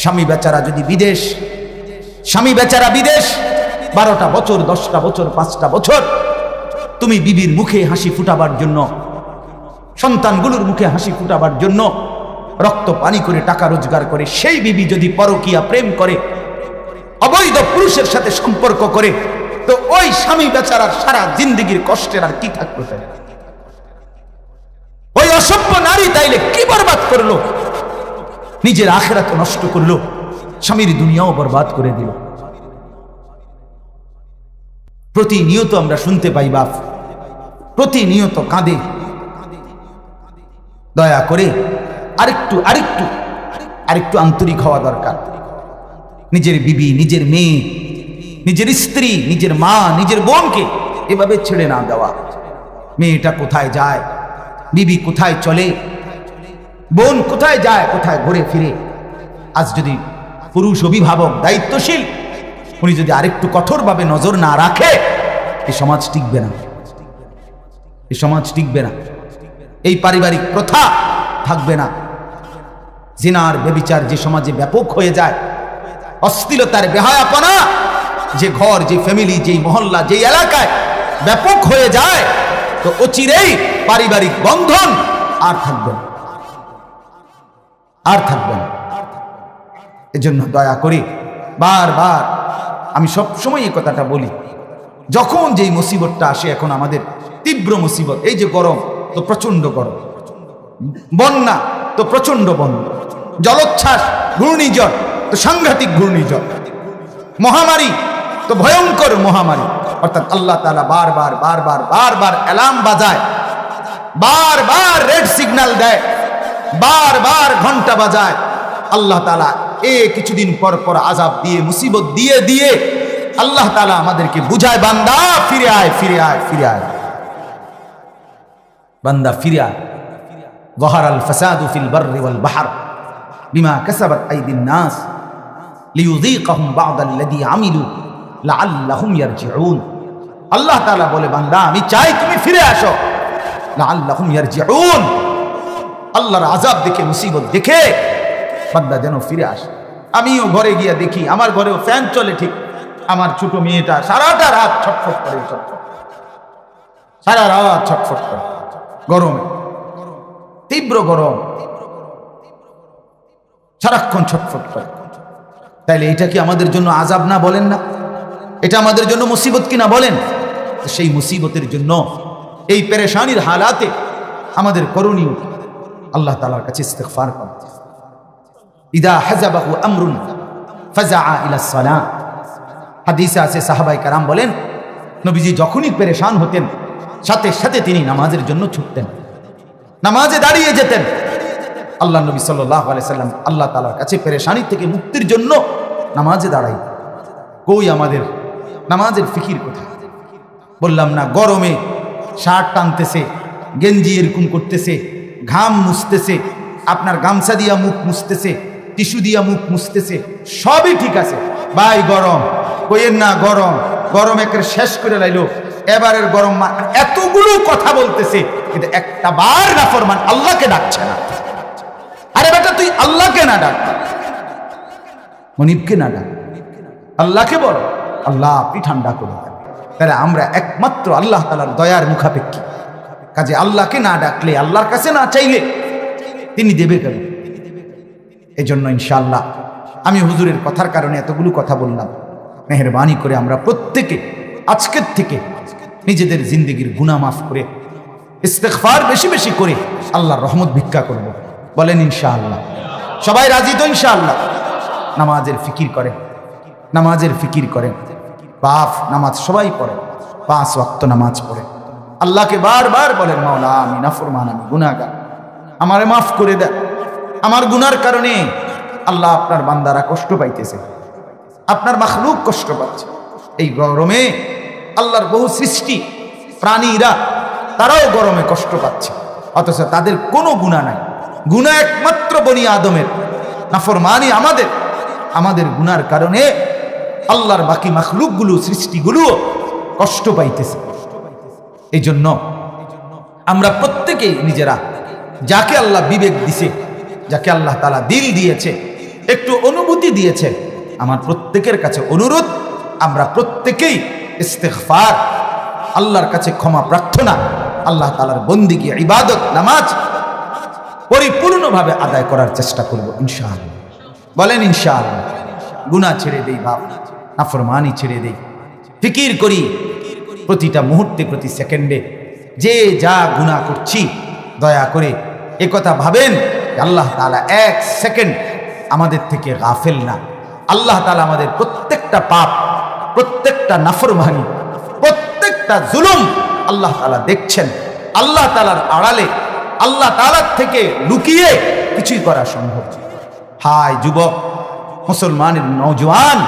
স্বামী বেচারা যদি বিদেশ, স্বামী বেচারা বিদেশ, 12টা বছর, 10টা বছর, 5টা বছর তুমি বিবির মুখে হাসি ফুটাবার জন্য, সন্তানগুলোর মুখে হাসি ফুটাবার জন্য রক্ত পানি করে টাকা রোজগার করে, সেই বিবি যদি পরকীয়া প্রেম করে, অবৈধ পুরুষের সাথে সম্পর্ক করে, তো ওই স্বামী বেচারার সারা জিন্দেগির কষ্টের আর কি থাকলো? ওই অসভ্য নারী তাইলে কি বরবাদ করলো? নিজের আখিরাত নষ্ট করলো, স্বামীর দুনিয়াও বরবাদ করে দিল। প্রতিনিয়ত আমরা শুনতে পাই বাপ প্রতিনিয়ত কাঁদে। দয়া করে আরেকটু আরেকটু আরেকটু আন্তরিক হওয়া দরকার। নিজের বিবি, নিজের মেয়ে, নিজের স্ত্রী, নিজের মা, নিজের বোনকে এভাবে ছেড়ে না দেওয়া। মেয়েটা কোথায় যায়, বিবি কোথায় চলে, বোন কোথায় যায়, কোথায় ঘুরে ফিরে। আজ যদি পুরুষ অভিভাবক দায়িত্বশীল উনি যদি আরেকটু কঠোরভাবে নজর না রাখে, এই সমাজ টিকবে না, এই সমাজ টিকবে না, এই পারিবারিক প্রথা থাকবে না। জিনার ব্যভিচার যে সমাজে ব্যাপক হয়ে যায়, অশ্লীলতার বেহায়াপনা যে ঘর, যে ফ্যামিলি, যেই মহল্লা, যেই এলাকায় ব্যাপক হয়ে যায়, তো অচিরেই পারিবারিক বন্ধন আর থাকবে না, আর থাকবে না। এজন্য দয়া করে বারবার আমি সবসময় এই কথাটা বলি, যখন যেই মুসিবতটা আসে, এখন আমাদের তীব্র মুসিবত, এই যে গরম তো প্রচন্ড গরম, বন্যা তো প্রচন্ড বন্যা, জলোচ্ছ্বাস, ঘূর্ণিঝড় তো সাংঘাতিক ঘূর্ণিঝড়, মহামারী তো ভয়ঙ্কর মহামারী। অর্থাৎ আল্লাহ তাআলা বারবার বারবার বারবার অ্যালার্ম বাজায়, বারবার রেড সিগন্যাল দেয়, বারবার ঘন্টা বাজায়। আল্লাহ তাআলা কিছুদিন পর পর আযাব দিয়ে, মুসিবত দিয়ে দিয়ে আল্লাহ তাআলা আমাদেরকে বুঝায়, বান্দা ফিরে আয়, ফিরে আয়, ফিরে আয়, বান্দা ফিরে আয়। যাহারাল ফাসাদু ফিল বাররি ওয়াল বাহর বিমা কাসাবাত আইদিন নাস লিয়ুযীকাহুম বা'দাল্লাযী আমিলু লাআল্লাহুম ইয়ারজিউন। আল্লাহ তাআলা বলে, বান্দা আমি চাই তুমি ফিরে আসো, লাআল্লাহুম ইয়ারজিউন। আল্লাহর আযাব দেখে, মুসিবত দেখে বান্দা যেন ফিরে আসে। আমিও ঘরে গিয়ে দেখি, আমার ঘরেও ফ্যান চলে ঠিক, আমার ছোট মেয়েটা সারাটা রাত ছটফট করে, সারা রাত ছটফট করে, গরমে, তীব্র গরম, সারাক্ষণ ছটফট করে। তাইলে এটা কি আমাদের জন্য আযাব না? বলেন না, এটা আমাদের জন্য মুসিবত কিনা বলেন? সেই মুসিবতের জন্য, এই পেরেশানির হালাতে আমাদের করণীয় আল্লাহ তাআলার কাছে ইস্তিগফার করা। ইদা হাযাবাহু আমরুন ফাযাআ ইলাস সালাহ। হাদিসে আছে, সাহাবায়ে কেরাম বলেন, নবীজি যখনই পেরেশান হতেন, সাথে সাথে তিনি নামাজের জন্য ছুটতেন, নামাজে দাঁড়িয়ে যেতেন। আল্লাহ নবী সাল্লাল্লাহু আলাইহি সাল্লাম আল্লাহ তাআলার কাছে পেরেশানি থেকে মুক্তির জন্য নামাজে দাঁড়াই। কই আমাদের নামাজের ফিকির কোথায়? বললাম না, গরমে শার্ট টানতেছে, গেঞ্জি এরকম করতেছে, ঘাম মুছতেছে, আপনার গামছা দিয়া মুখ মুছতেছে, টিস্যু দিয়া মুখ মুছতেছে, সবই ঠিক আছে। ভাই গরম, কইেন না গরম, গরম একের শেষ করে লাইলো, এবারের গরম এতগুলো কথা বলতেছে, কিন্তু একটা বার নাফরমান আল্লাহকে ডাকছে না। আরে বেটা, তুই আল্লাহকে না ডাক, মনিবকে না ডাক, আল্লাহকে বল, আল্লাহ আপনি ঠান্ডা করে দেন। তাহলে আমরা একমাত্র আল্লাহ তাআলার দয়ার মুখাপেক্ষী। কাজে আল্লাহকে না ডাকলে, আল্লাহর কাছে না চাইলে তিনি দেবে কেন? এই জন্য ইনশাআল্লাহ আমি হুজুরের কথার কারণে এতগুলো কথা বললাম। মেহেরবানি করে আমরা প্রত্যেকে আজকের থেকে নিজেদের জিন্দেগির গুনাহ মাফ করে ইস্তিগফার বেশি বেশি করে আল্লাহর রহমত ভিক্ষা করব। বলেন ইনশাআল্লাহ। সবাই রাজি তো ইনশাআল্লাহ? নামাজের ফিকির করেন, নামাজের ফিকির করেন। বাপ নামাজ সবাই পড়ে, 5 ওয়াক্ত নামাজ পড়ে, আল্লাহকে বারবার বলেন, মাওলা আমি নাফরমান, আমি গুনাহগার, আমারে মাফ করে দেন। আমার গুনার কারণে আল্লাহ আপনার বান্দারা কষ্ট পাইতেছে, আপনার মাখলুক কষ্ট পাচ্ছে। এই গরমে আল্লাহর বহু সৃষ্টি প্রাণীরা তারাও গরমে কষ্ট পাচ্ছে, অথচ তাদের কোনো গুনাহ নাই। গুনাহ একমাত্র বনি আদমের, নাফরমানি আমাদের। আমাদের গুনার কারণে আল্লাহর বাকি মাখলুকগুলো, সৃষ্টিগুলো কষ্ট পাইতেছে। এই জন্য আমরা প্রত্যেকেই নিজেরা, যাকে আল্লাহ বিবেক দিছে, যাকে আল্লাহ তাআলা দিল দিয়েছে, একটু অনুভূতি দিয়েছেন। আমার প্রত্যেকের কাছে অনুরোধ, আমরা প্রত্যেকেই ইস্তেগফার, আল্লাহর কাছে ক্ষমা প্রার্থনা, আল্লাহ তাআলার বন্দেগী, ইবাদত, নামাজ পরিপূর্ণভাবে আদায় করার চেষ্টা করব ইনশাআল্লাহ। বলেন ইনশাআল্লাহ। গুনাহ ছেড়ে দেই বাপ, নাফরমানি ছেড়ে দেই, ফিকির করি প্রতিটা মুহূর্তে, প্রতি সেকেন্ডে যে যা গুনাহ করছি, দয়া করে একথা ভাবেন আল্লাহ তাআলা এক সেকেন্ড আমাদের থেকে গাফেল না। আল্লাহ তাআলা আমাদের প্রত্যেকটা পাপ, প্রত্যেকটা নাফরমানি, প্রত্যেকটা জুলুম আল্লাহ তাআলা দেখছেন। আল্লাহ তাআলার আড়ালে, আল্লাহ তাআলার থেকে লুকিয়ে কিছুই করা সম্ভব। হায় যুবক, মুসলমানের নওজোয়ান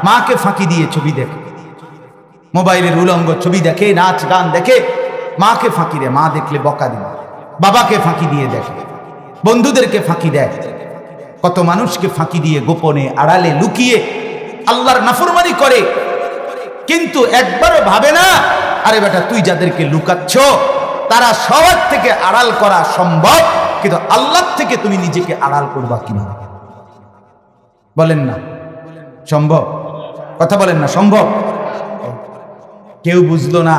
মাকে ফাঁকি দিয়ে ছবি দেখে, মোবাইলের উলঙ্গ ছবি দেখে, নাচ গান দেখে, মাকে ফাঁকি দেয়। মা দেখলে বকা দিবে, বাবাকে ফাঁকি দিয়ে দেখে, বন্ধুদেরকে ফাঁকি দেয়, কত মানুষকে ফাঁকি দিয়ে গোপনে আড়ালে লুকিয়ে আল্লাহর নাফরমানি করে। কিন্তু একবারও ভাবে না, আরে বেটা তুই যাদেরকে লুকাচ্ছ তারা সবার থেকে আড়াল করা সম্ভব, কিন্তু আল্লাহ থেকে তুমি নিজেকে আড়াল করবা কিভাবে? বলেন না সম্ভব? কথা বলেন না সম্ভব? কেউ বুঝলো না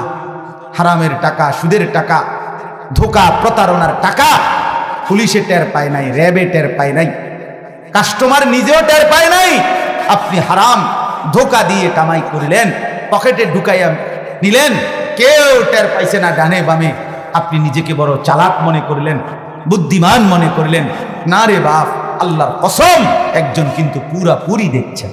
হারামের টাকা, সুদের টাকা, ধোঁকা প্রতারণার টাকা পুলিশে টের পায় নাই, র্যাবে টের পায় নাই, কাস্টমার নিজেও টের পায় নাই। আপনি হারাম ধোঁকা দিয়ে কামাই করলেন, পকেটে ঢুকাইয়া নিলেন, কেউ টের পাইছে না ডানে বামে। আপনি নিজেকে বড় চালাক মনে করলেন, বুদ্ধিমান মনে করলেন। না রে বাপ, আল্লাহর কসম, একজন কিন্তু পুরাপুরি দেখছেন।